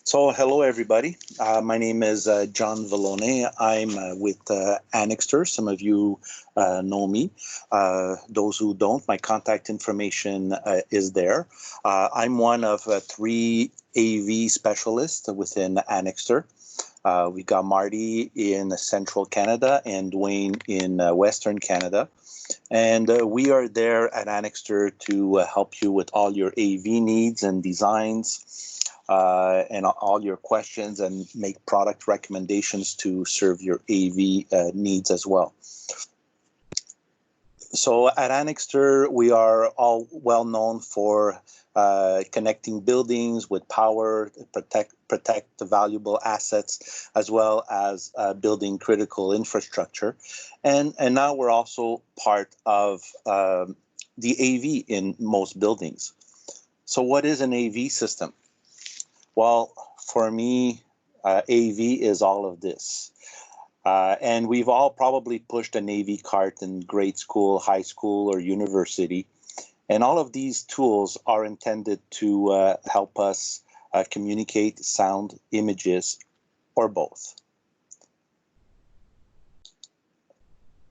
So, hello everybody. My name is John Vallone. I'm with Annixter. Some of you know me. Those who don't, my contact information is there. I'm one of three AV specialists within Annixter. We got Marty in Central Canada and Dwayne in Western Canada. And we are there at Annixter to help you with all your AV needs and designs. And all your questions and make product recommendations to serve your AV needs as well. So at Annixter, we are all well known for connecting buildings with power, protect the valuable assets, as well as building critical infrastructure. And now we're also part of the AV in most buildings. So what is an AV system? Well, for me, AV is all of this. And we've all probably pushed an AV cart in grade school, high school, or university. And all of these tools are intended to help us communicate sound, images, or both.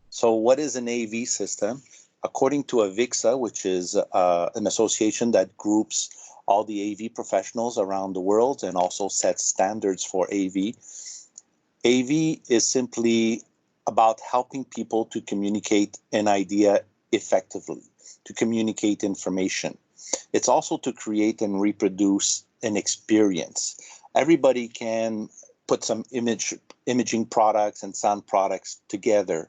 So what is an AV system? According to AVIXA, which is an association that groups all the AV professionals around the world and also sets standards for AV. AV is simply about helping people to communicate an idea effectively, to communicate information. It's also to create and reproduce an experience. Everybody can put some imaging products and sound products together.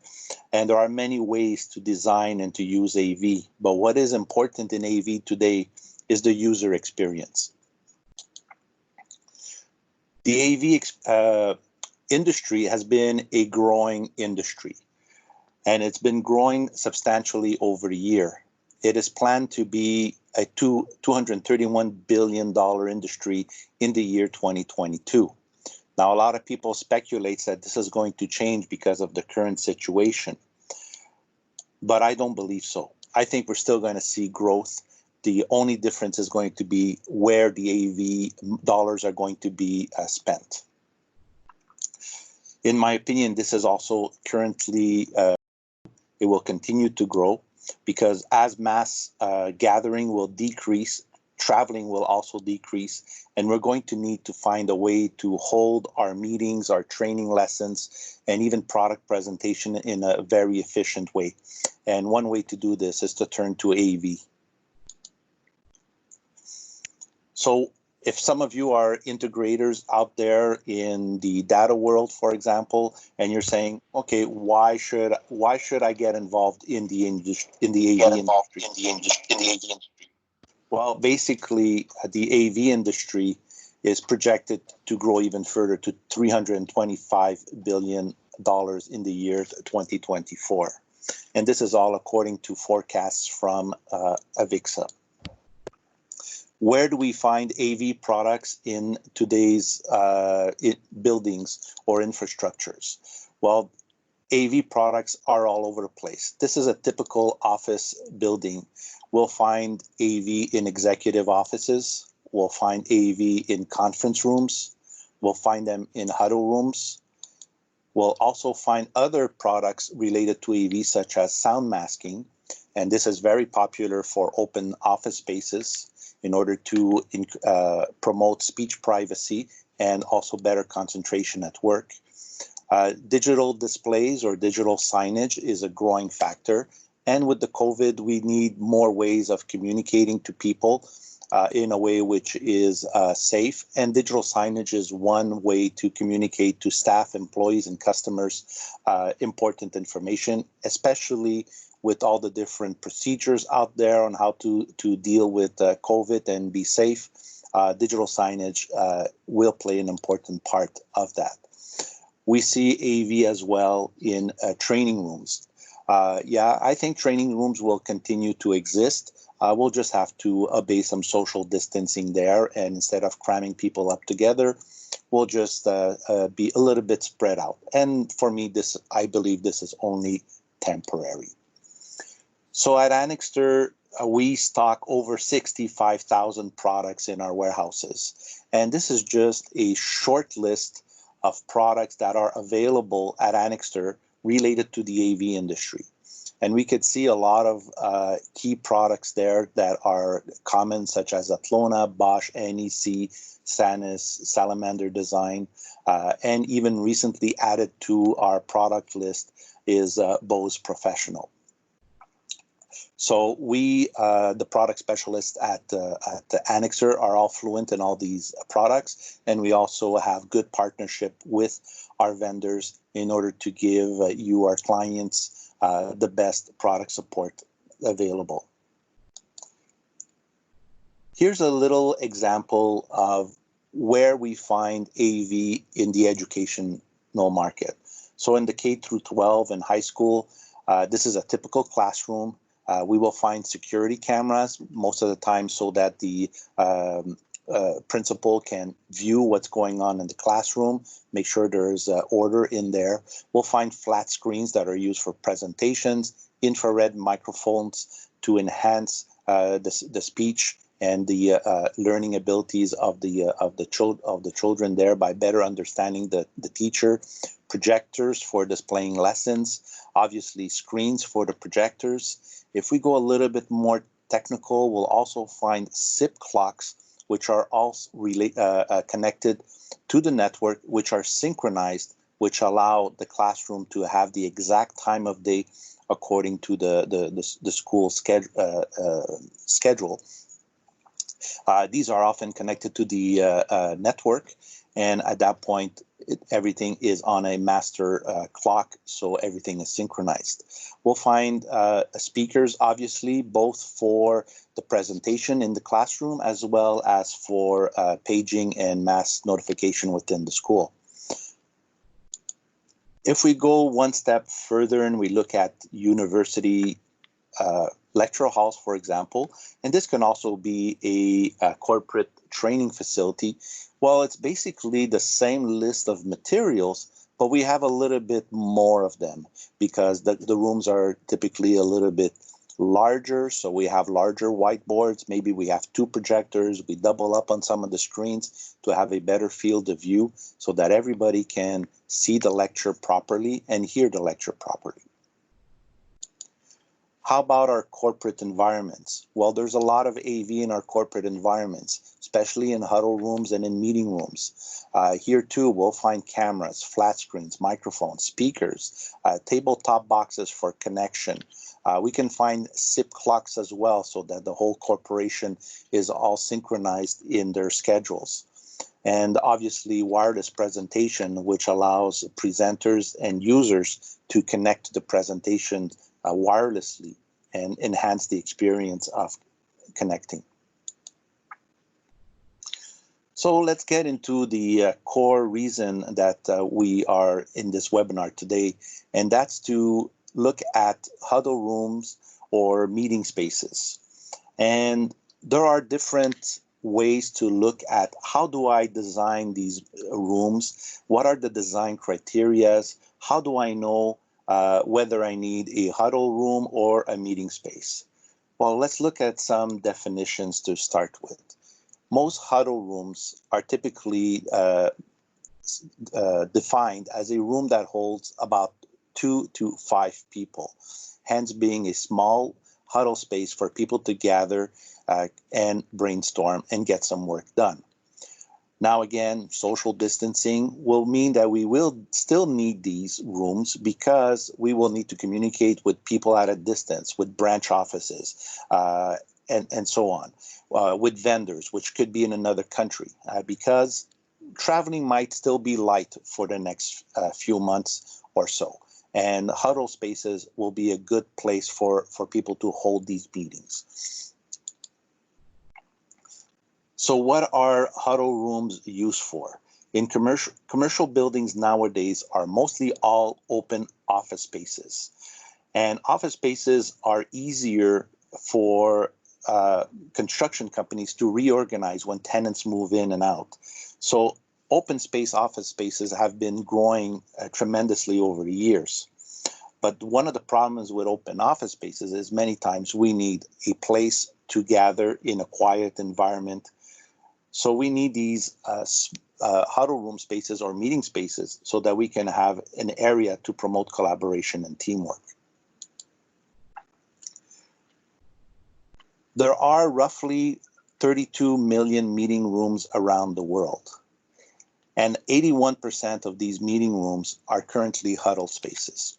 And there are many ways to design and to use AV. But what is important in AV today is the user experience. The AV industry has been a growing industry, and it's been growing substantially over a year. It is planned to be a $231 billion industry in the year 2022. Now, a lot of people speculate that this is going to change because of the current situation, but I don't believe so. I think we're still going to see growth. The only difference is going to be where the AV dollars are going to be spent. In my opinion, this is also currently, it will continue to grow because as mass gathering will decrease, traveling will also decrease, and we're going to need to find a way to hold our meetings, our training lessons, and even product presentation in a very efficient way. And one way to do this is to turn to AV. So if some of you are integrators out there in the data world, for example, and you're saying, okay, why should I get involved in the AV industry? Well, basically, the AV industry is projected to grow even further to $325 billion in the year 2024. And this is all according to forecasts from AVIXA. Where do we find AV products in today's buildings or infrastructures? Well, AV products are all over the place. This is a typical office building. We'll find AV in executive offices. We'll find AV in conference rooms. We'll find them in huddle rooms. We'll also find other products related to AV, such as sound masking. And this is very popular for open office spaces in order to promote speech privacy and also better concentration at work. Digital displays or digital signage is a growing factor. And with the COVID, we need more ways of communicating to people in a way which is safe. And digital signage is one way to communicate to staff, employees, and customers important information, especially with all the different procedures out there on how to deal with COVID and be safe. Digital signage will play an important part of that. We see AV as well in training rooms. Yeah, I think training rooms will continue to exist. We'll just have to obey some social distancing there, and instead of cramming people up together, we'll just be a little bit spread out. And for me, I believe this is only temporary. So at Annixter, we stock over 65,000 products in our warehouses. And this is just a short list of products that are available at Annixter related to the AV industry. And we could see a lot of key products there that are common, such as Atlona, Bosch, NEC, Sanis, Salamander Design, and even recently added to our product list is Bose Professional. So we, the product specialists at Annixter, are all fluent in all these products, and we also have good partnership with our vendors in order to give you, our clients, the best product support available. Here's a little example of where we find AV in the educational market. So in the K through 12 and high school, this is a typical classroom. We will find security cameras most of the time so that the principal can view what's going on in the classroom, make sure there's order in there. We'll find flat screens that are used for presentations, infrared microphones to enhance the speech and the learning abilities of the children there by better understanding the teacher, projectors for displaying lessons, obviously screens for the projectors. If we go a little bit more technical, we'll also find SIP clocks, which are also connected to the network, which are synchronized, which allow the classroom to have the exact time of day according to the school schedule. These are often connected to the network, and at that point, everything is on a master clock, so everything is synchronized. We'll find speakers, obviously, both for the presentation in the classroom as well as for paging and mass notification within the school. If we go one step further and we look at university lecture halls, for example, and this can also be a corporate training facility. Well, it's basically the same list of materials, but we have a little bit more of them because the rooms are typically a little bit larger. So we have larger whiteboards. Maybe we have 2 projectors. We double up on some of the screens to have a better field of view so that everybody can see the lecture properly and hear the lecture properly. How about our corporate environments? Well, there's a lot of AV in our corporate environments, especially in huddle rooms and in meeting rooms. Here too, we'll find cameras, flat screens, microphones, speakers, tabletop boxes for connection. We can find SIP clocks as well so that the whole corporation is all synchronized in their schedules. And obviously wireless presentation, which allows presenters and users to connect to the presentation wirelessly and enhance the experience of connecting. So let's get into the core reason that we are in this webinar today, and that's to look at huddle rooms or meeting spaces. And there are different ways to look at how do I design these rooms, what are the design criteria, how do I know whether I need a huddle room or a meeting space. Well, let's look at some definitions to start with. Most huddle rooms are typically defined as a room that holds about 2 to 5 people, hence being a small huddle space for people to gather and brainstorm and get some work done. Now again, social distancing will mean that we will still need these rooms because we will need to communicate with people at a distance, with branch offices, and so on, with vendors, which could be in another country, because traveling might still be light for the next few months or so. And huddle spaces will be a good place for people to hold these meetings. So what are huddle rooms used for? In commercial buildings nowadays are mostly all open office spaces. And office spaces are easier for construction companies to reorganize when tenants move in and out. So open space office spaces have been growing tremendously over the years. But one of the problems with open office spaces is many times we need a place to gather in a quiet environment So we need these huddle room spaces or meeting spaces so that we can have an area to promote collaboration and teamwork. There are roughly 32 million meeting rooms around the world, and 81% of these meeting rooms are currently huddle spaces.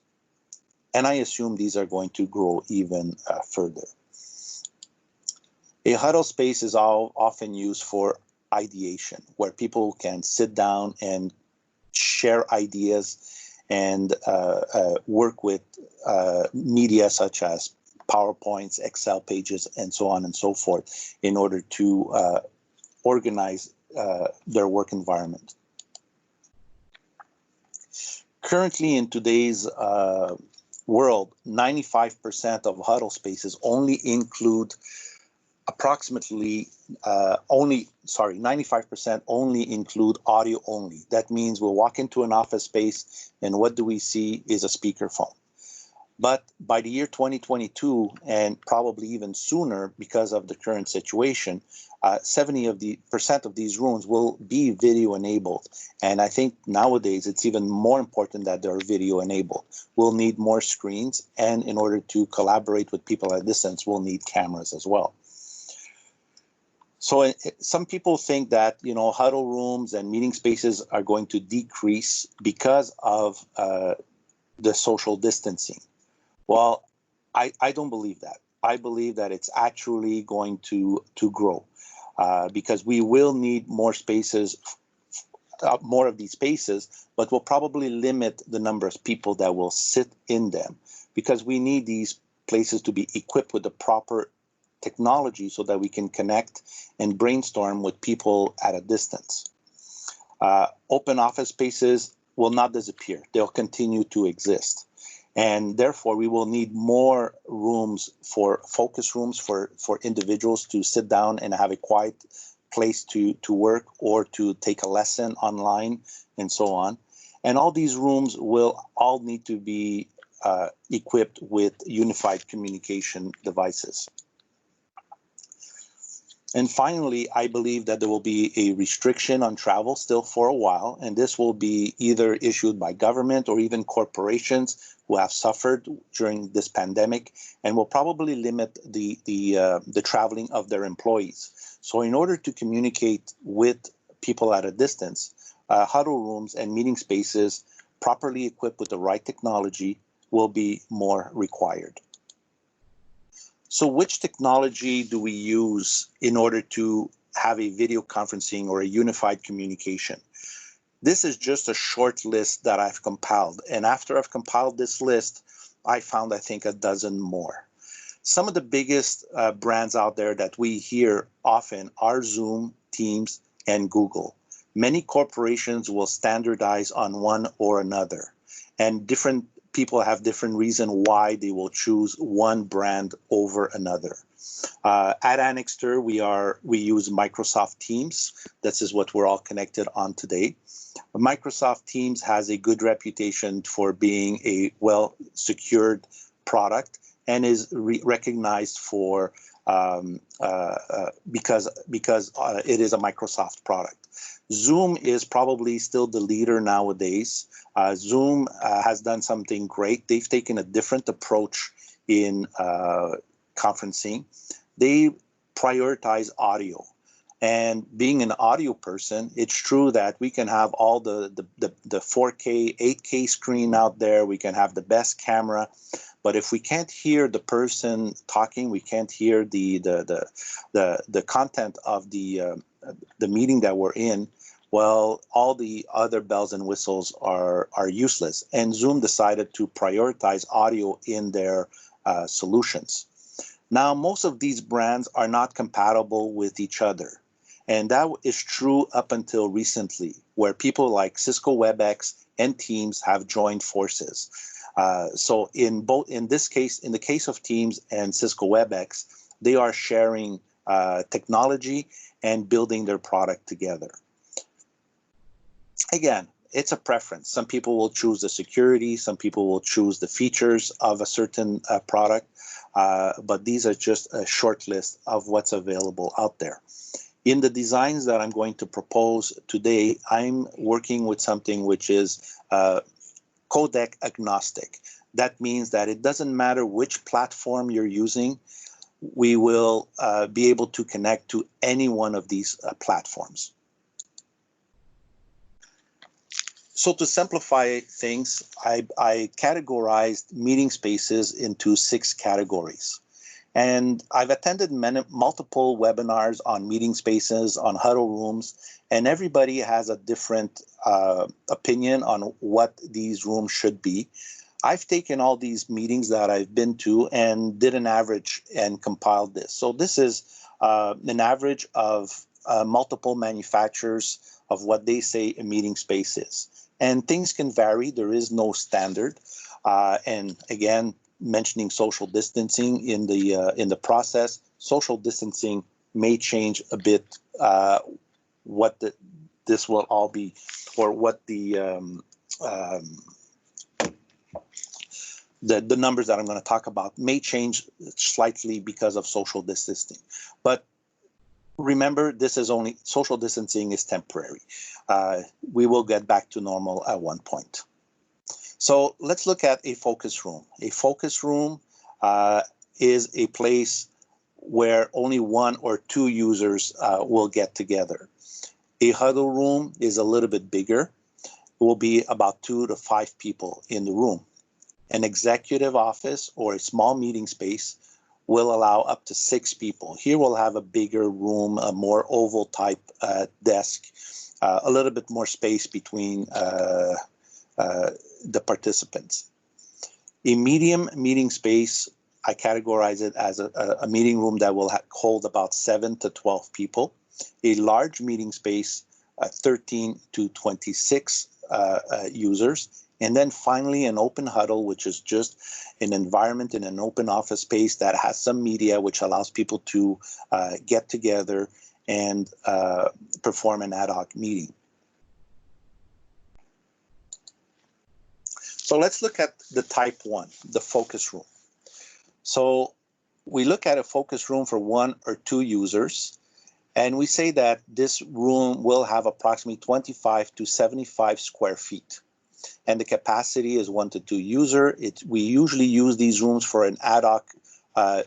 And I assume these are going to grow even further. A huddle space is often used for ideation, where people can sit down and share ideas and work with media such as PowerPoints, Excel pages, and so on and so forth in order to organize their work environment. Currently, in today's world, 95% of huddle spaces only include approximately 95% only include audio only. That means we'll walk into an office space and what do we see is a speakerphone. But by the year 2022, and probably even sooner because of the current situation, 70% of these rooms will be video enabled. And I think nowadays it's even more important that they're video enabled. We'll need more screens, and in order to collaborate with people at a distance, we'll need cameras as well. So some people think that, huddle rooms and meeting spaces are going to decrease because of the social distancing. Well, I don't believe that. I believe that it's actually going to grow because we will need more spaces, more of these spaces, but we'll probably limit the number of people that will sit in them because we need these places to be equipped with the proper technology so that we can connect and brainstorm with people at a distance. Open office spaces will not disappear. They'll continue to exist. And therefore, we will need more rooms for focus rooms for individuals to sit down and have a quiet place to work or to take a lesson online and so on. And all these rooms will all need to be equipped with unified communication devices. And finally, I believe that there will be a restriction on travel still for a while, and this will be either issued by government or even corporations who have suffered during this pandemic, and will probably limit the traveling of their employees. So in order to communicate with people at a distance, huddle rooms and meeting spaces properly equipped with the right technology will be more required. So which technology do we use in order to have a video conferencing or a unified communication? This is just a short list that I've compiled. And after I've compiled this list, I found, I think, a dozen more. Some of the biggest brands out there that we hear often are Zoom, Teams, and Google. Many corporations will standardize on one or another, and different people have different reasons why they will choose one brand over another. At Annixter, we use Microsoft Teams. This is what we're all connected on today. Microsoft Teams has a good reputation for being a well-secured product and is recognized for because it is a Microsoft product. Zoom is probably still the leader nowadays. Zoom has done something great. They've taken a different approach in conferencing. They prioritize audio. And being an audio person, it's true that we can have all the 4K, 8K screen out there. We can have the best camera. But if we can't hear the person talking, we can't hear the content of the meeting that we're in, well, all the other bells and whistles are useless. And Zoom decided to prioritize audio in their solutions. Now, most of these brands are not compatible with each other. And that is true up until recently, where people like Cisco WebEx and Teams have joined forces. So in the case of Teams and Cisco WebEx, they are sharing technology and building their product together. Again, it's a preference. Some people will choose the security, some people will choose the features of a certain product, but these are just a short list of what's available out there. In the designs that I'm going to propose today, I'm working with something which is codec agnostic. That means that it doesn't matter which platform you're using, we will be able to connect to any one of these platforms. So to simplify things, I categorized meeting spaces into 6 categories. And I've attended multiple webinars on meeting spaces, on huddle rooms, and everybody has a different opinion on what these rooms should be. I've taken all these meetings that I've been to and did an average and compiled this. So this is an average of multiple manufacturers of what they say a meeting space is. And things can vary. There is no standard. And again, mentioning social distancing in the process, social distancing may change a bit what this will all be, or what the numbers that I'm going to talk about may change slightly because of social distancing. But remember, this is only, social distancing is temporary. We will get back to normal at one point. So let's look at a focus room. A focus room is a place where only 1 or 2 users will get together. A huddle room is a little bit bigger. It will be about 2 to 5 people in the room. An executive office or a small meeting space will allow up to 6 people. Here we'll have a bigger room, a more oval type desk, a little bit more space between the participants. A medium meeting space, I categorize it as a meeting room that will hold about 7 to 12 people. A large meeting space, 13 to 26 users. And then finally, an open huddle, which is just an environment in an open office space that has some media, which allows people to get together and perform an ad hoc meeting. So let's look at the type 1, the focus room. So we look at a focus room for 1 or 2 users, and we say that this room will have approximately 25 to 75 square feet. And the capacity is 1 to 2 user. We usually use these rooms for an ad hoc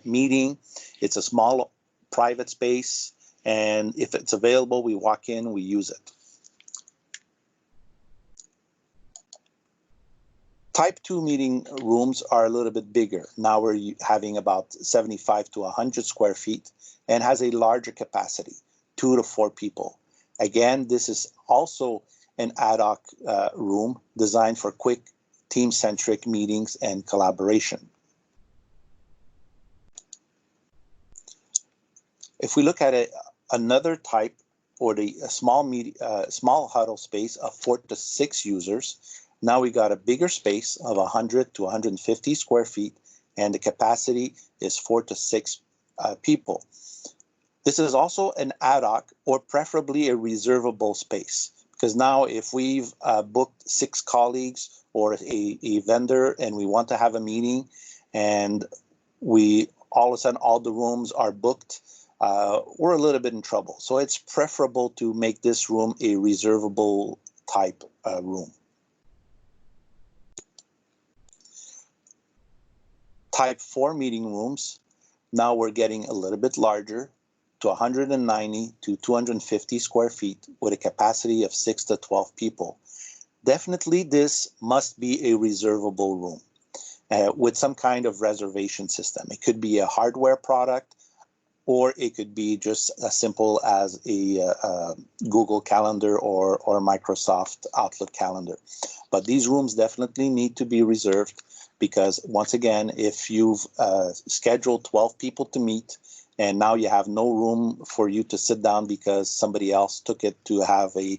meeting. It's a small private space, and if it's available, we walk in, we use it. Type 2 meeting rooms are a little bit bigger. Now we're having about 75 to 100 square feet and has a larger capacity, 2 to 4 people. Again, this is also an ad hoc room designed for quick team-centric meetings and collaboration. If we look at another type, or a small huddle space of 4 to 6 users, now we got a bigger space of 100 to 150 square feet, and the capacity is 4 to 6 people. This is also an ad hoc or preferably a reservable space, because now if we've booked 6 colleagues or a vendor and we want to have a meeting and we all of a sudden all the rooms are booked, we're a little bit in trouble. So it's preferable to make this room a reservable type room. Type 4 meeting rooms, now we're getting a little bit larger, to 190 to 250 square feet with a capacity of 6 to 12 people. Definitely this must be a reservable room with some kind of reservation system. It could be a hardware product, or it could be just as simple as a Google Calendar or Microsoft Outlook calendar. But these rooms definitely need to be reserved, because once again, if you've scheduled 12 people to meet and now you have no room for you to sit down because somebody else took it to have a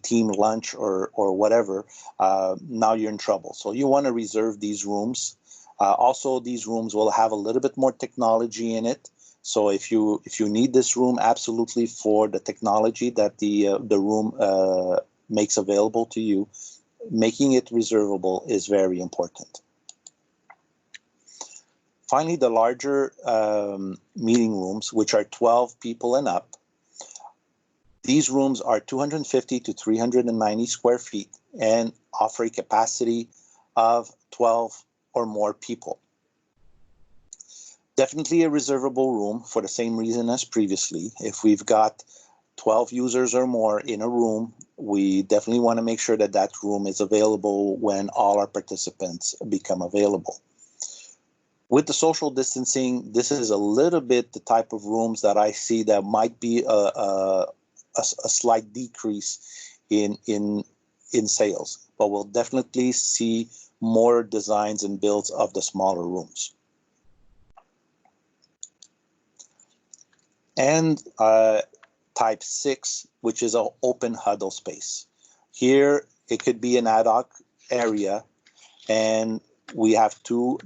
team lunch or whatever, now you're in trouble. So you want to reserve these rooms. Also, these rooms will have a little bit more technology in it. So if you need this room absolutely for the technology that the room makes available to you, making it reservable is very important. Finally, the larger meeting rooms, which are 12 people and up, These rooms are 250 to 390 square feet and offer a capacity of 12 or more people. Definitely a reservable room for the same reason as previously. If we've got 12 users or more in a room, we definitely want to make sure that that room is available when all our participants become available. With the social distancing, this is a little bit the type of rooms that I see that might be a slight decrease in sales, but we'll definitely see more designs and builds of the smaller rooms. And type 6, which is an open huddle space. Here, it could be an ad hoc area, and we have two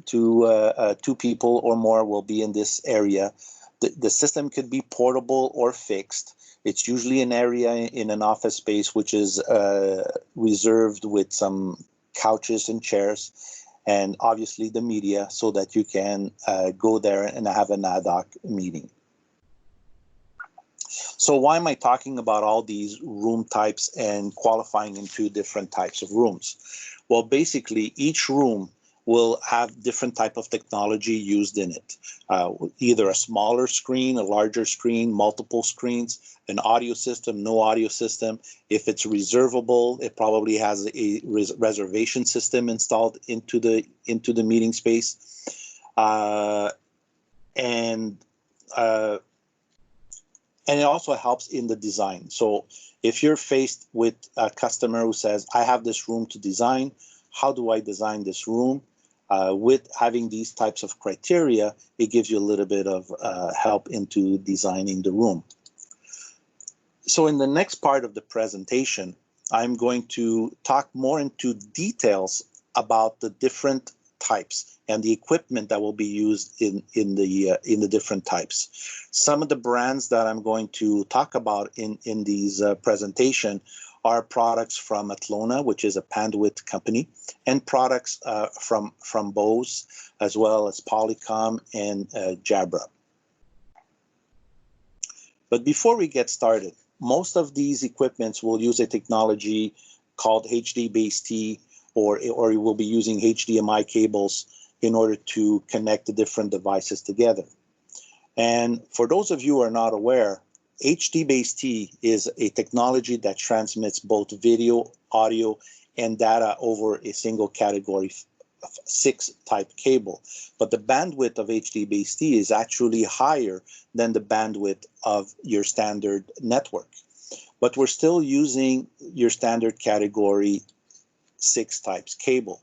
people or more will be in this area. The system could be portable or fixed. It's usually an area in an office space which is reserved with some couches and chairs, and obviously the media, so that you can go there and have an ad hoc meeting. So why am I talking about all these room types and qualifying into different types of rooms? Well, basically, each room will have different type of technology used in it. Either a smaller screen, a larger screen, multiple screens, an audio system, no audio system. If it's reservable, it probably has a reservation system installed into the meeting space. And it also helps in the design. So if you're faced with a customer who says, I have this room to design, how do I design this room? With having these types of criteria, it gives you a little bit of help into designing the room. So in the next part of the presentation, I'm going to talk more into details about the different types and the equipment that will be used in the different types. Some of the brands that I'm going to talk about in these presentation are products from Atlona, which is a bandwidth company, and products from Bose, as well as Polycom and Jabra. But before we get started, most of these equipments will use a technology called HD-BASE-T, or you will be using HDMI cables in order to connect the different devices together. And for those of you who are not aware, HD-BASE-T is a technology that transmits both video, audio, and data over a single category 6 type cable. But the bandwidth of HD-BASE-T is actually higher than the bandwidth of your standard network. But we're still using your standard category 6 types cable.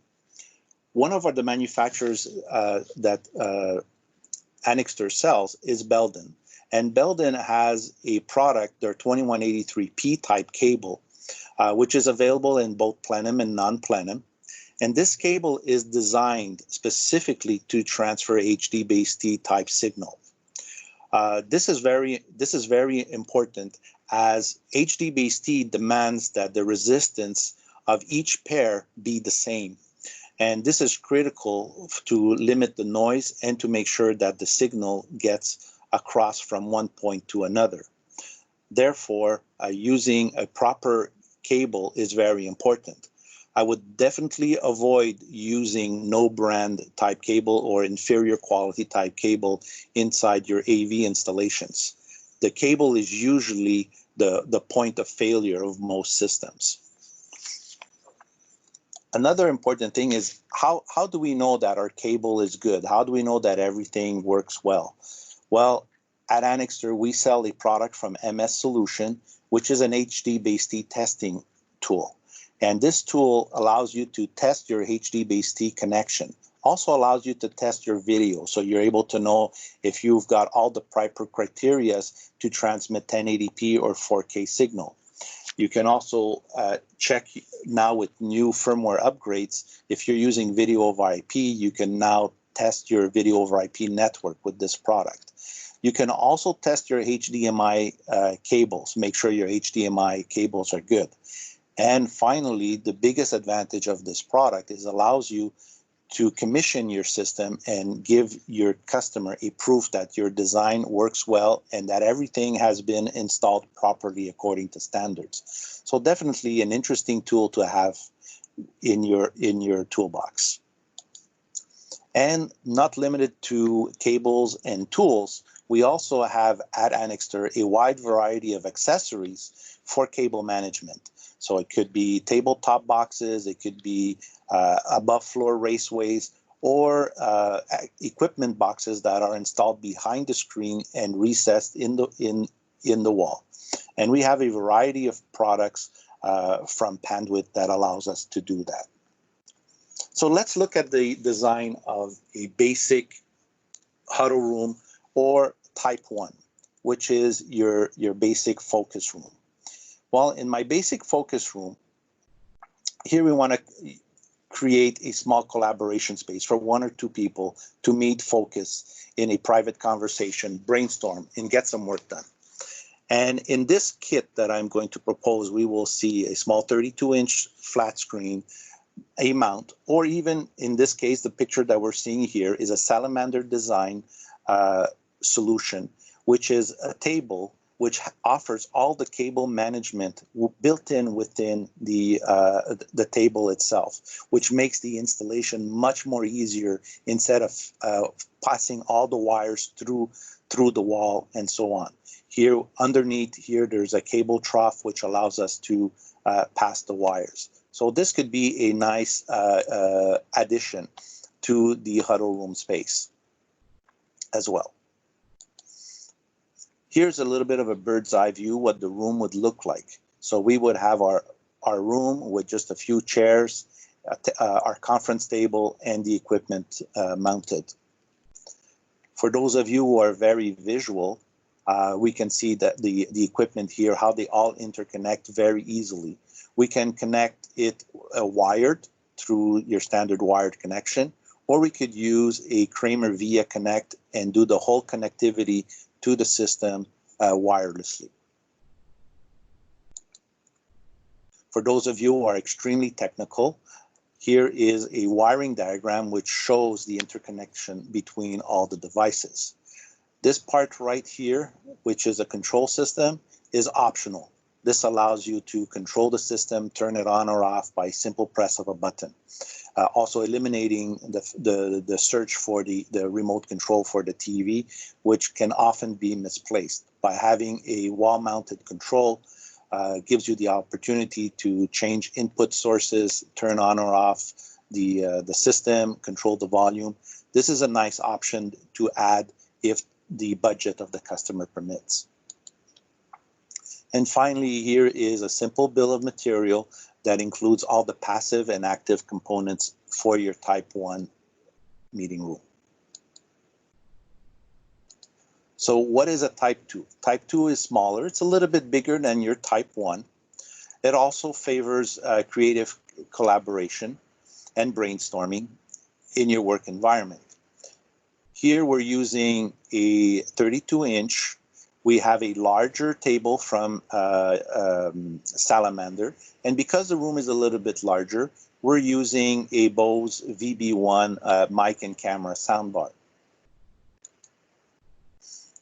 One of the manufacturers that Annixter sells is Belden. And Belden has a product, their 2183P type cable, which is available in both plenum and non-plenum. And this cable is designed specifically to transfer HD-BASE-T type signal. This is very important, as HD-BASE-T demands that the resistance of each pair be the same. And this is critical to limit the noise and to make sure that the signal gets across from one point to another. Therefore, using a proper cable is very important. I would definitely avoid using no brand type cable or inferior quality type cable inside your AV installations. The cable is usually the point of failure of most systems. Another important thing is how do we know that our cable is good? How do we know that everything works well? Well, at Annixter, we sell a product from MS Solution, which is an HD-BASE-T testing tool. And this tool allows you to test your HD-BASE-T connection. Also allows you to test your video, so you're able to know if you've got all the proper criteria to transmit 1080p or 4K signal. You can also check now with new firmware upgrades. If you're using video over IP, you can now test your video over IP network with this product. You can also test your HDMI cables, make sure your HDMI cables are good. And finally, the biggest advantage of this product is allows you to commission your system and give your customer a proof that your design works well and that everything has been installed properly according to standards. So definitely an interesting tool to have in your toolbox. And not limited to cables and tools, we also have at Annixter a wide variety of accessories for cable management. So it could be tabletop boxes, it could be above floor raceways, or equipment boxes that are installed behind the screen and recessed in the wall. And we have a variety of products from Panduit that allows us to do that. So let's look at the design of a basic huddle room or type 1, which is your basic focus room. Well, in my basic focus room, here we want to create a small collaboration space for 1 or 2 people to meet, focus in a private conversation, brainstorm, and get some work done. And in this kit that I'm going to propose, we will see a small 32-inch flat screen, a mount, or even in this case, the picture that we're seeing here is a salamander design solution, which is a table which offers all the cable management built in within the table itself, which makes the installation much more easier instead of passing all the wires through the wall and so on. Here, underneath here, there's a cable trough which allows us to pass the wires. So this could be a nice addition to the huddle room space as well. Here's a little bit of a bird's eye view what the room would look like. So we would have our room with just a few chairs, our conference table, and the equipment mounted. For those of you who are very visual, we can see that the equipment here, how they all interconnect very easily. We can connect it wired through your standard wired connection, or we could use a Kramer Via Connect and do the whole connectivity to the system wirelessly. For those of you who are extremely technical, here is a wiring diagram which shows the interconnection between all the devices. This part right here, which is a control system, is optional. This allows you to control the system, turn it on or off by simple press of a button. Also eliminating the search for the remote control for the TV, which can often be misplaced. By having a wall-mounted control, gives you the opportunity to change input sources, turn on or off the system, control the volume. This is a nice option to add if the budget of the customer permits. And finally, here is a simple bill of material that includes all the passive and active components for your type 1 meeting room. So what is a type 2? Type 2 is smaller. It's a little bit bigger than your type 1. It also favors creative collaboration and brainstorming in your work environment. Here we're using a 32-inch. We have a larger table from Salamander, and because the room is a little bit larger, we're using a Bose VB1 mic and camera soundbar.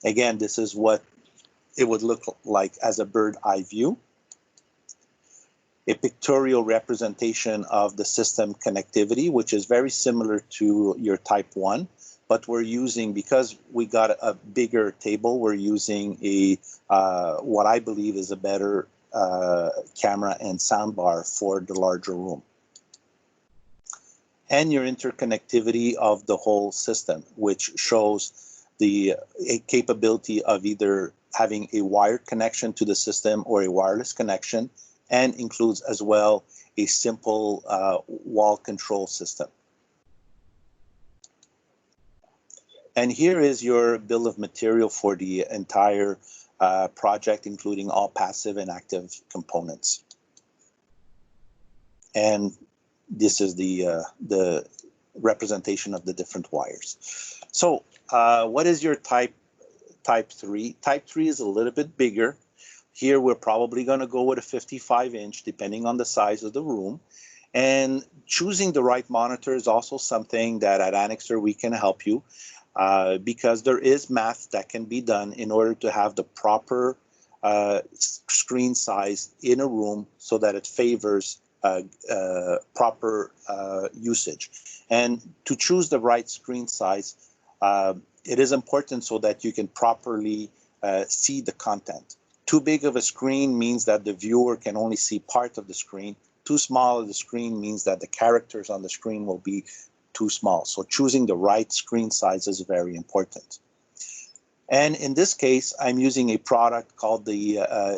Again, this is what it would look like as a bird's eye view. A pictorial representation of the system connectivity, which is very similar to your type 1. But we're using, because we got a bigger table, we're using a what I believe is a better camera and soundbar for the larger room. And your interconnectivity of the whole system, which shows the capability of either having a wired connection to the system or a wireless connection, and includes as well a simple wall control system. And here is your bill of material for the entire project, including all passive and active components. And this is the representation of the different wires. So what is your type 3? Type 3 is a little bit bigger. Here we're probably going to go with a 55-inch, depending on the size of the room. And choosing the right monitor is also something that at Annexer we can help you, because there is math that can be done in order to have the proper screen size in a room so that it favors proper usage. And to choose the right screen size, it is important so that you can properly see the content. Too big of a screen means that the viewer can only see part of the screen. Too small of the screen means that the characters on the screen will be too small. So choosing the right screen size is very important. And in this case, I'm using a product called the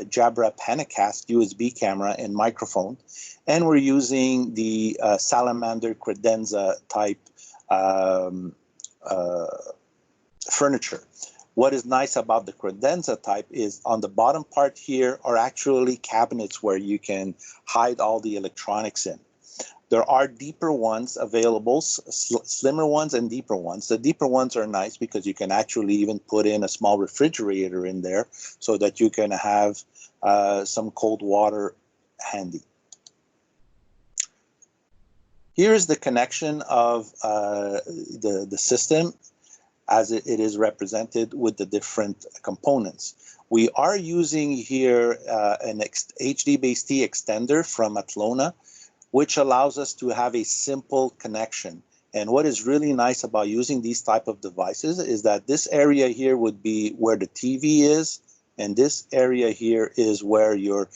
Jabra Panacast USB camera and microphone. And we're using the Salamander Credenza type furniture. What is nice about the Credenza type is on the bottom part here are actually cabinets where you can hide all the electronics in. There are deeper ones available, slimmer ones and deeper ones. The deeper ones are nice because you can actually even put in a small refrigerator in there so that you can have some cold water handy. Here's the connection of the system as it is represented with the different components. We are using here an HDBaseT extender from Atlona, which allows us to have a simple connection. And what is really nice about using these type of devices is that this area here would be where the TV is, and this area here is where your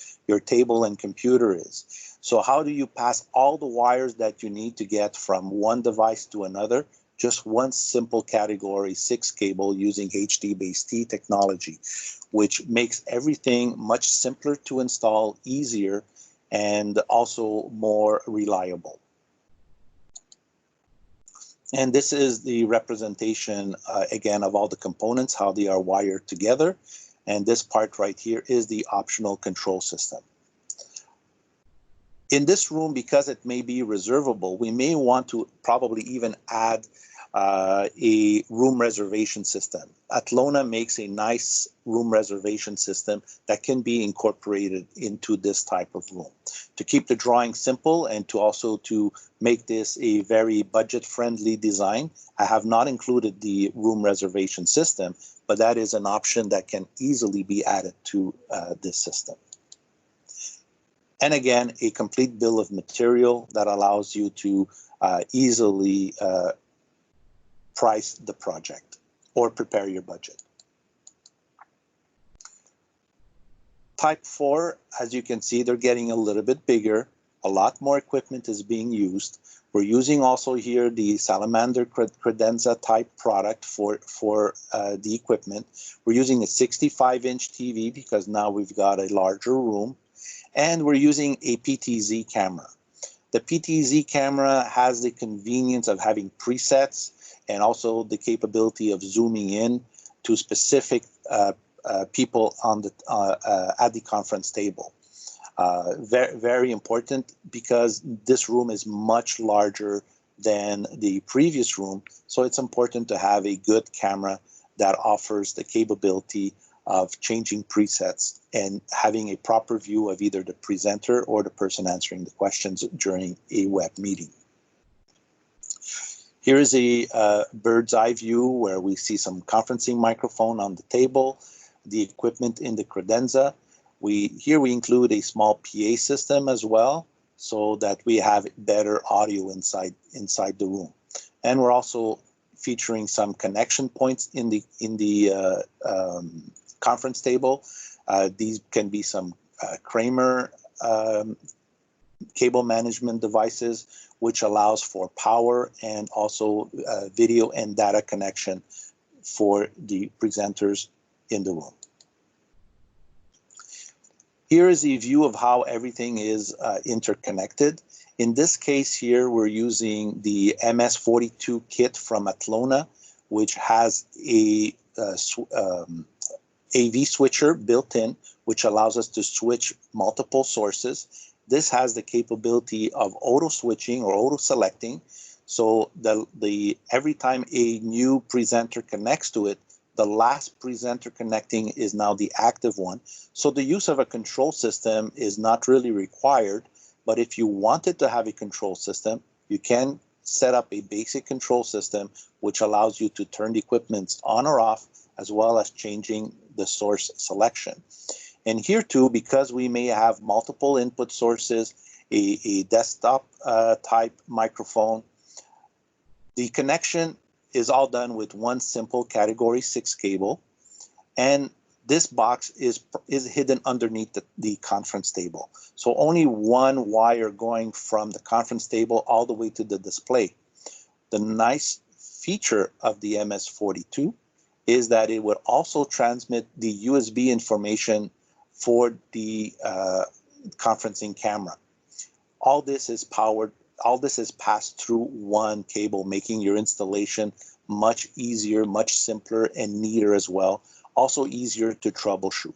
table and computer is. So how do you pass all the wires that you need to get from one device to another? Just one simple category 6 cable using HDBaseT technology, which makes everything much simpler to install, easier, and also more reliable. And this is the representation, again, of all the components, how they are wired together. And this part right here is the optional control system. In this room, because it may be reservable, we may want to probably even add a room reservation system. Atlona makes a nice room reservation system that can be incorporated into this type of room. To keep the drawing simple and to also to make this a very budget-friendly design, I have not included the room reservation system, but that is an option that can easily be added to this system. And again, a complete bill of material that allows you to easily price the project or prepare your budget. Type 4, as you can see, they're getting a little bit bigger. A lot more equipment is being used. We're using also here the Salamander Credenza type product for the equipment. We're using a 65-inch TV because now we've got a larger room. And we're using a PTZ camera. The PTZ camera has the convenience of having presets and also the capability of zooming in to specific people on the at the conference table. Very, very important because this room is much larger than the previous room, so it's important to have a good camera that offers the capability of changing presets and having a proper view of either the presenter or the person answering the questions during a web meeting. Here is a bird's eye view where we see some conferencing microphone on the table, the equipment in the Credenza. Here we include a small PA system as well, so that we have better audio inside the room. And we're also featuring some connection points in the conference table. These can be some Kramer cable management devices, which allows for power and also video and data connection for the presenters in the room. Here is a view of how everything is interconnected. In this case here, we're using the MS42 kit from Atlona, which has a AV switcher built in, which allows us to switch multiple sources. This has the capability of auto switching or auto selecting. So every time a new presenter connects to it, the last presenter connecting is now the active one. So the use of a control system is not really required But if you wanted to have a control system, you can set up a basic control system which allows you to turn the equipment on or off, as well as changing the source selection. And here too, because we may have multiple input sources, a desktop type microphone, the connection is all done with one simple category 6 cable. And this box is hidden underneath the conference table. So only one wire going from the conference table all the way to the display. The nice feature of the MS-42 is that it would also transmit the USB information for the conferencing camera. All this is passed through one cable, making your installation much easier, much simpler, and neater as well. Also easier to troubleshoot.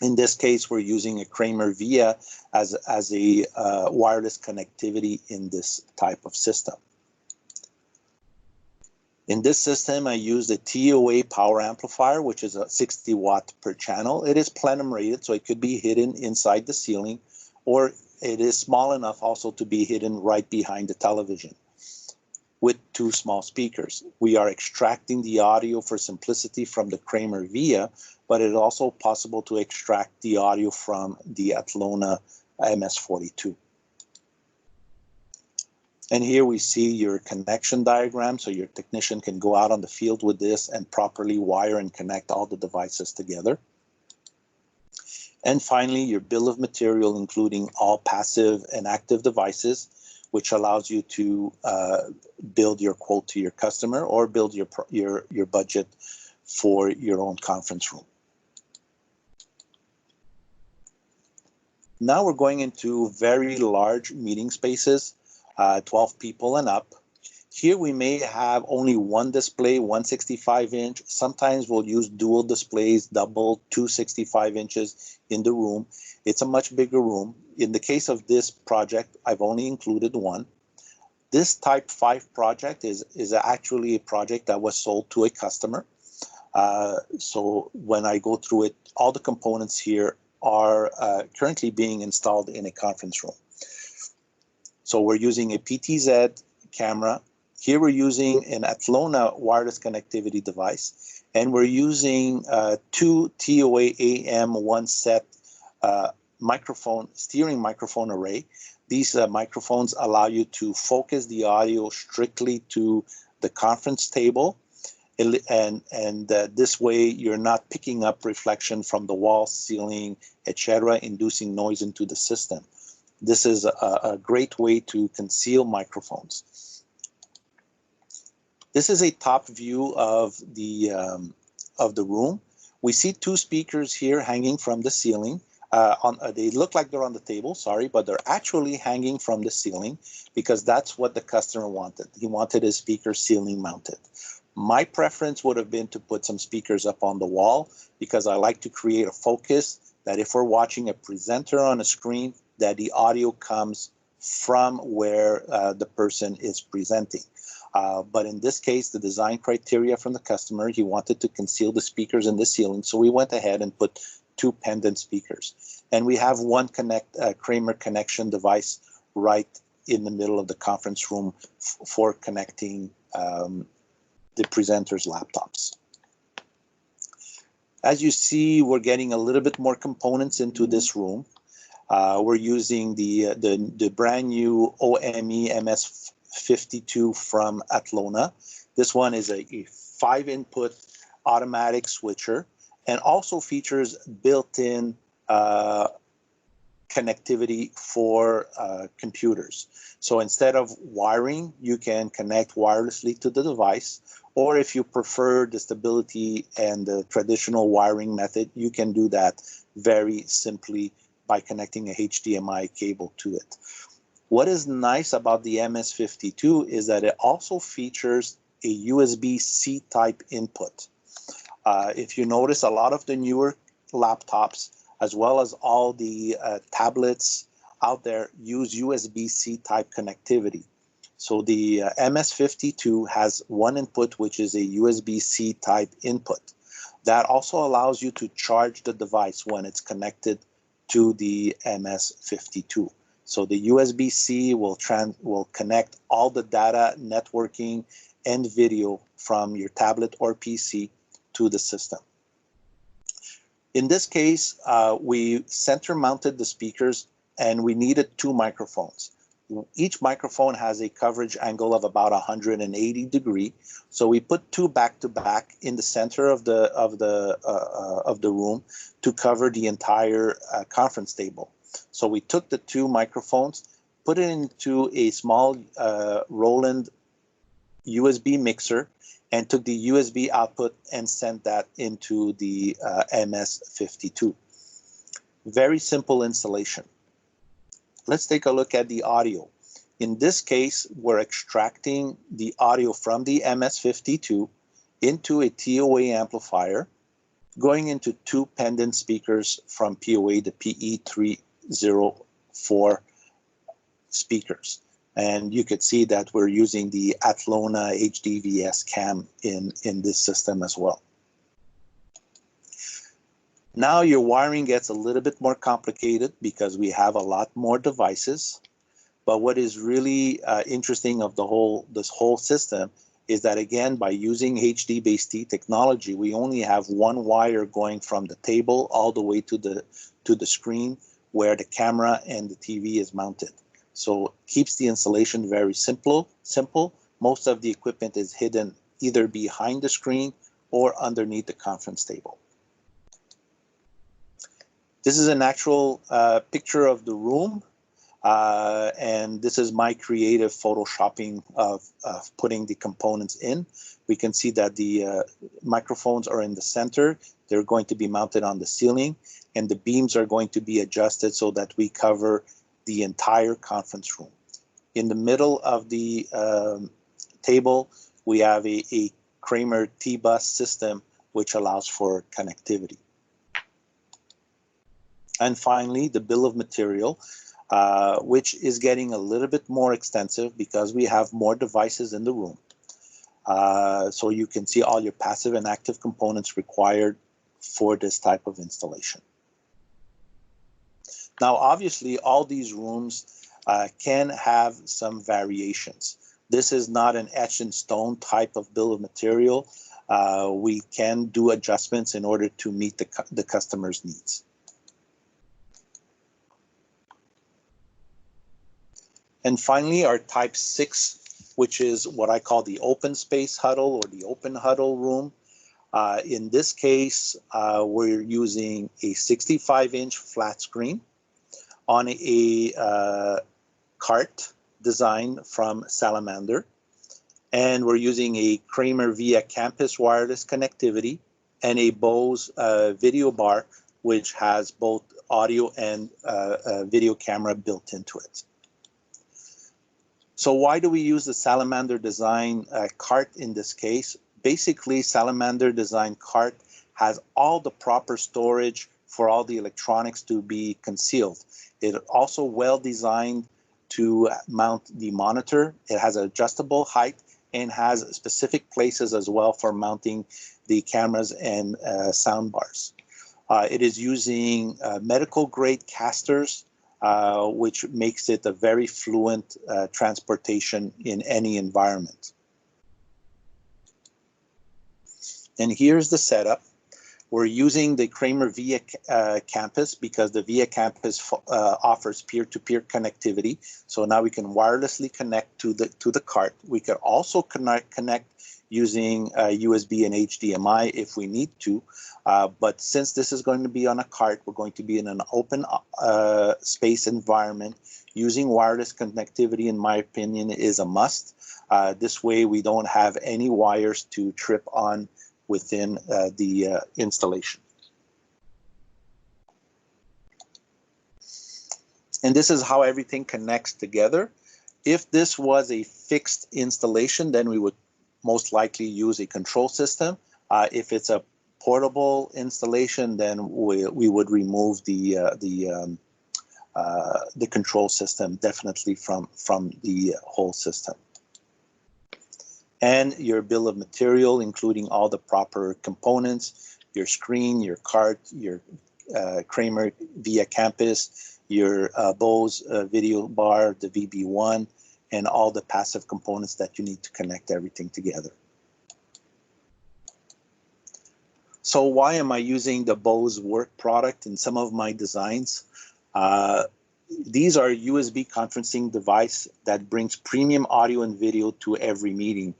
In this case, we're using a Kramer VIA as a wireless connectivity in this type of system. In this system, I used a TOA power amplifier, which is a 60 watt per channel. It is plenum rated, so it could be hidden inside the ceiling, or it is small enough also to be hidden right behind the television with 2 small speakers. We are extracting the audio for simplicity from the Kramer VIA, but it is also possible to extract the audio from the Atlona MS-42. And here we see your connection diagram, so your technician can go out on the field with this and properly wire and connect all the devices together. And finally, your bill of material, including all passive and active devices, which allows you to build your quote to your customer or build your budget for your own conference room. Now we're going into very large meeting spaces, 12 people and up. Here we may have only one display, 165 inch. Sometimes we'll use dual displays, double 265 inches in the room. It's a much bigger room. In the case of this project, I've only included one. This type 5 project is actually a project that was sold to a customer. So when I go through it, all the components here are currently being installed in a conference room. So we're using a PTZ camera. Here we're using an Atlona wireless connectivity device, and we're using 2 TOA AM1 set steering microphone array. These microphones allow you to focus the audio strictly to the conference table, and this way you're not picking up reflection from the wall, ceiling, etc., inducing noise into the system. This is a great way to conceal microphones. This is a top view of the room. We see 2 speakers here hanging from the ceiling. They look like they're on the table, sorry, but they're actually hanging from the ceiling because that's what the customer wanted. He wanted his speaker ceiling mounted. My preference would have been to put some speakers up on the wall because I like to create a focus that if we're watching a presenter on a screen, that the audio comes from where the person is presenting. But in this case, the design criteria from the customer, he wanted to conceal the speakers in the ceiling. So we went ahead and put 2 pendant speakers. And we have one Kramer connection device right in the middle of the conference room for connecting the presenters' laptops. As you see, we're getting a little bit more components into this room. We're using the brand new OME MS-52 from Atlona. This one is a 5-input automatic switcher and also features built-in connectivity for computers. So instead of wiring, you can connect wirelessly to the device, or if you prefer the stability and the traditional wiring method, you can do that very simply by connecting a HDMI cable to it. What is nice about the MS-52 is that it also features a USB-C type input. If you notice, a lot of the newer laptops, as well as all the tablets out there, use USB-C type connectivity. So the MS-52 has one input, which is a USB-C type input. That also allows you to charge the device when it's connected to the MS-52. So the USB-C will connect all the data, networking, and video from your tablet or PC to the system. In this case, we center mounted the speakers and we needed 2 microphones. Each microphone has a coverage angle of about 180 degrees. So we put 2 back to back in the center of the room to cover the entire conference table. So we took the 2 microphones, put it into a small Roland USB mixer, and took the USB output and sent that into the MS-52. Very simple installation. Let's take a look at the audio. In this case, we're extracting the audio from the MS-52 into a TOA amplifier, going into 2 pendant speakers from POA, the PE304 speakers. And you could see that we're using the Atlona HDVS cam in this system as well. Now your wiring gets a little bit more complicated because we have a lot more devices. But what is really interesting of this whole system is that, again, by using HDBaseT technology, we only have 1 wire going from the table all the way to the screen where the camera and the TV is mounted. So it keeps the installation very simple. Most of the equipment is hidden either behind the screen or underneath the conference table. This is an actual picture of the room. And this is my creative photoshopping of putting the components in. We can see that the microphones are in the center. They're going to be mounted on the ceiling, and the beams are going to be adjusted so that we cover the entire conference room. In the middle of the table, we have a Kramer T-bus system, which allows for connectivity. And finally, the bill of material, which is getting a little bit more extensive because we have more devices in the room. So you can see all your passive and active components required for this type of installation. Now, obviously, all these rooms can have some variations. This is not an etched in stone type of bill of material. We can do adjustments in order to meet the customer's needs. And finally, our type 6, which is what I call the open space huddle or the open huddle room. In this case, we're using a 65-inch flat screen on a cart design from Salamander. And we're using a Kramer Via Campus wireless connectivity and a Bose video bar, which has both audio and video camera built into it. So why do we use the Salamander design cart in this case? Basically, Salamander design cart has all the proper storage for all the electronics to be concealed. It also well designed to mount the monitor. It has an adjustable height and has specific places as well for mounting the cameras and sound bars. It is using medical grade casters, which makes it a very fluent transportation in any environment. And here's the setup. We're using the Kramer Via Campus because the Via Campus offers peer-to-peer connectivity. So now we can wirelessly connect to the cart. We could also connect using USB and HDMI if we need to. But since this is going to be on a cart, we're going to be in an open space environment. Using wireless connectivity, in my opinion, is a must. This way we don't have any wires to trip on within the installation. And this is how everything connects together. If this was a fixed installation, then we would most likely use a control system. If it's a portable installation, then we would remove the control system definitely from the whole system. And your bill of material, including all the proper components, your screen, your cart, your Kramer Via Campus, your Bose video bar, the VB1, and all the passive components that you need to connect everything together. So why am I using the Bose Work product in some of my designs? These are USB conferencing device that brings premium audio and video to every meeting.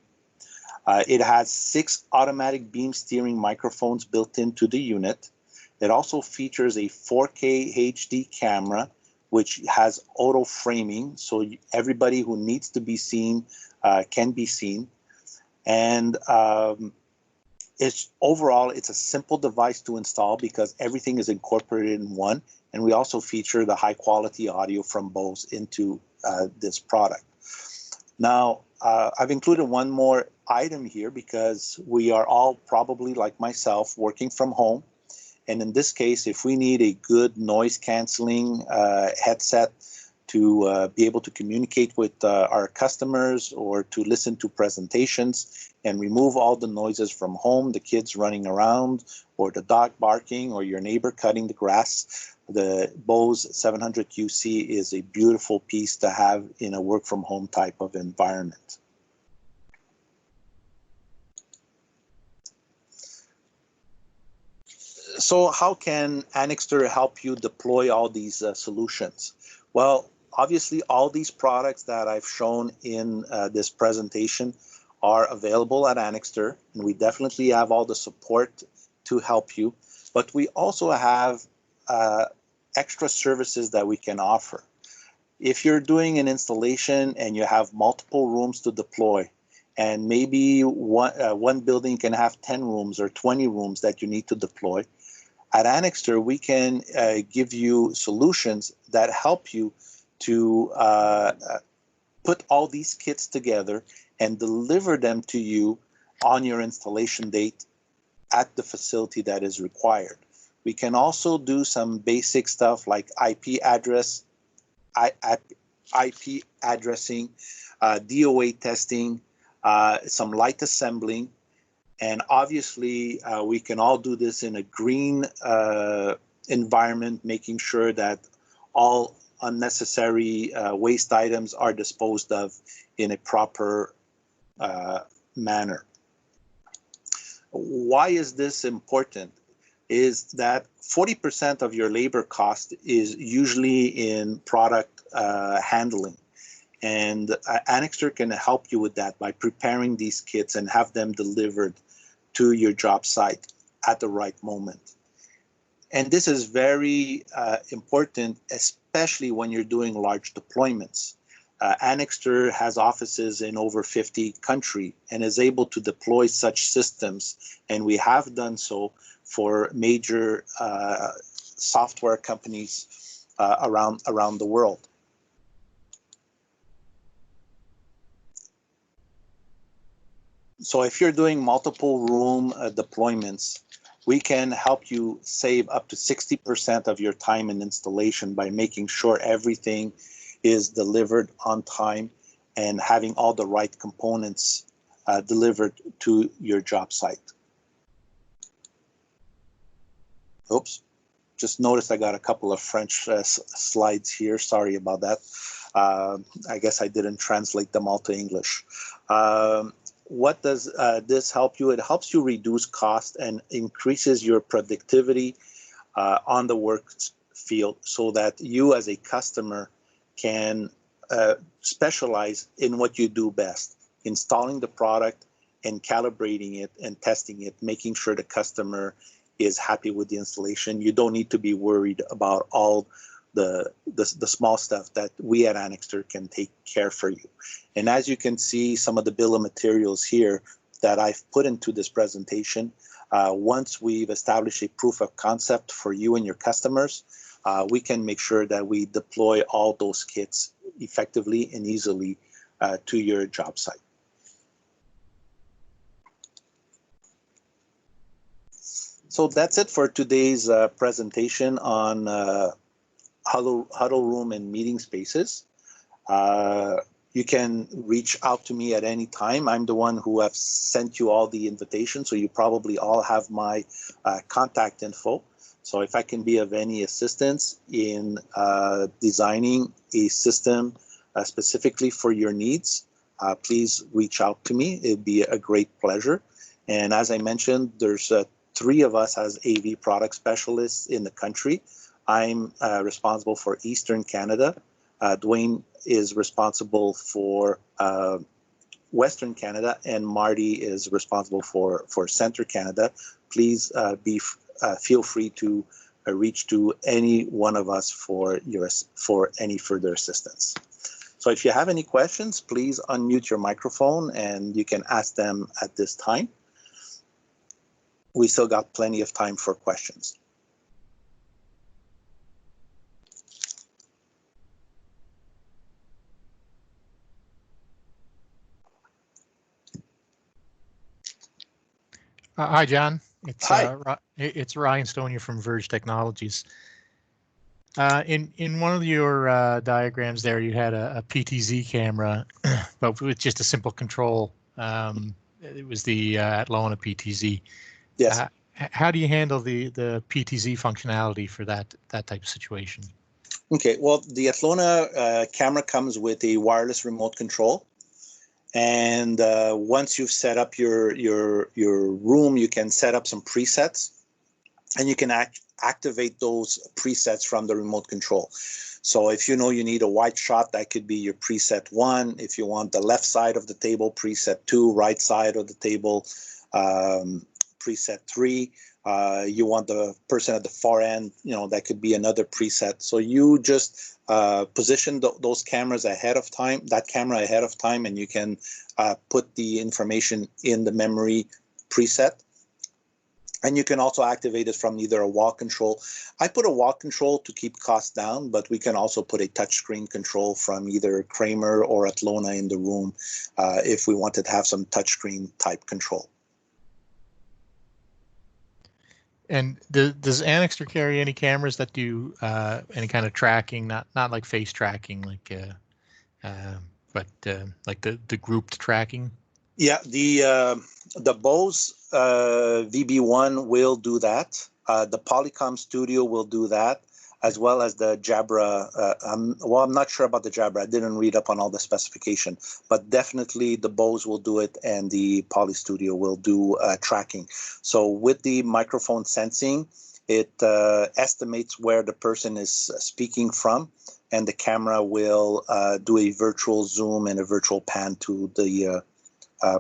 It has 6 automatic beam steering microphones built into the unit. It also features a 4K HD camera, which has auto framing, so everybody who needs to be seen can be seen. And overall, it's a simple device to install because everything is incorporated in one. And we also feature the high quality audio from Bose into this product. Now, I've included one more item here because we are all probably, like myself, working from home. And in this case, if we need a good noise canceling headset to be able to communicate with our customers or to listen to presentations and remove all the noises from home, the kids running around or the dog barking or your neighbor cutting the grass, the Bose 700QC is a beautiful piece to have in a work from home type of environment. So how can Annixter help you deploy all these solutions? Well, obviously, all these products that I've shown in this presentation are available at Annixter, and we definitely have all the support to help you. But we also have extra services that we can offer. If you're doing an installation and you have multiple rooms to deploy, and maybe one building can have 10 rooms or 20 rooms that you need to deploy, at Annixter, we can give you solutions that help you to put all these kits together and deliver them to you on your installation date at the facility that is required. We can also do some basic stuff like IP addressing, DOA testing, some light assembling. And obviously, we can all do this in a green environment, making sure that all unnecessary waste items are disposed of in a proper manner. Why is this important? Is that 40% of your labor cost is usually in product handling. And Annixter can help you with that by preparing these kits and have them delivered to your job site at the right moment. And this is very important, especially when you're doing large deployments. Annixter has offices in over 50 countries and is able to deploy such systems. And we have done so for major software companies around the world. So if you're doing multiple room deployments, we can help you save up to 60% of your time in installation by making sure everything is delivered on time and having all the right components delivered to your job site. Oops, just noticed I got a couple of French slides here. Sorry about that. I guess I didn't translate them all to English. What does this help you? It helps you reduce cost and increases your productivity on the work field so that you as a customer can specialize in what you do best, installing the product and calibrating it and testing it, making sure the customer is happy with the installation. You don't need to be worried about all the small stuff that we at Annixter can take care for you. And as you can see, some of the bill of materials here that I've put into this presentation, once we've established a proof of concept for you and your customers, we can make sure that we deploy all those kits effectively and easily to your job site. So that's it for today's presentation on Huddle Room and meeting spaces. You can reach out to me at any time. I'm the one who have sent you all the invitations, so you probably all have my contact info. So if I can be of any assistance in designing a system specifically for your needs, please reach out to me. It'd be a great pleasure. And as I mentioned, there's 3 of us as AV product specialists in the country. I'm responsible for Eastern Canada. Dwayne is responsible for Western Canada, and Marty is responsible for Central Canada. Please feel free to reach to any one of us for any further assistance. So if you have any questions, please unmute your microphone and you can ask them at this time. We still got plenty of time for questions. Hi, John. Hi. It's Ryan Stonia from Verge Technologies. In one of your diagrams there, you had a PTZ camera, but with just a simple control. It was the Atlona PTZ. Yes. How do you handle the PTZ functionality for that type of situation? Okay. Well, the Atlona camera comes with a wireless remote control. And once you've set up your room, you can set up some presets, and you can activate those presets from the remote control. So if you know you need a wide shot, that could be your preset 1. If you want the left side of the table, preset 2. Right side of the table, preset 3. You want the person at the far end, that could be another preset. So you just position those cameras ahead of time, that camera ahead of time, and you can put the information in the memory preset. And you can also activate it from either a wall control. I put a wall control to keep costs down, but we can also put a touchscreen control from either Kramer or Atlona in the room if we wanted to have some touchscreen type control. And does Annixter carry any cameras that do any kind of tracking, not like face tracking, but like the grouped tracking? Yeah, the Bose VB1 will do that. The Polycom Studio will do that, as well as the Jabra. I'm not sure about the Jabra. I didn't read up on all the specification, but definitely the Bose will do it, and the Poly Studio will do tracking. So with the microphone sensing, it estimates where the person is speaking from, and the camera will do a virtual zoom and a virtual pan to the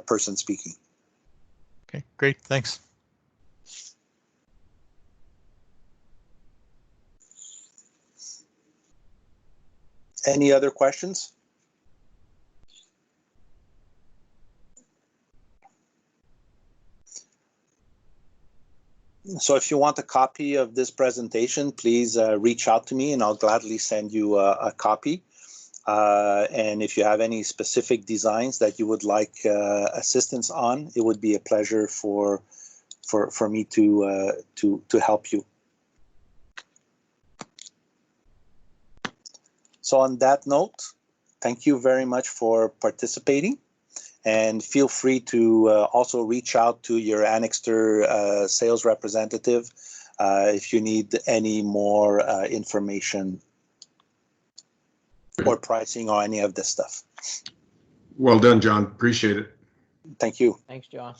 person speaking. Okay, great, thanks. Any other questions? So if you want a copy of this presentation, please reach out to me and I'll gladly send you a copy. And if you have any specific designs that you would like assistance on, it would be a pleasure for me to help you. So on that note, thank you very much for participating, and feel free to also reach out to your Annixter sales representative if you need any more information or pricing or any of this stuff. Well done, John. Appreciate it. Thank you. Thanks, John.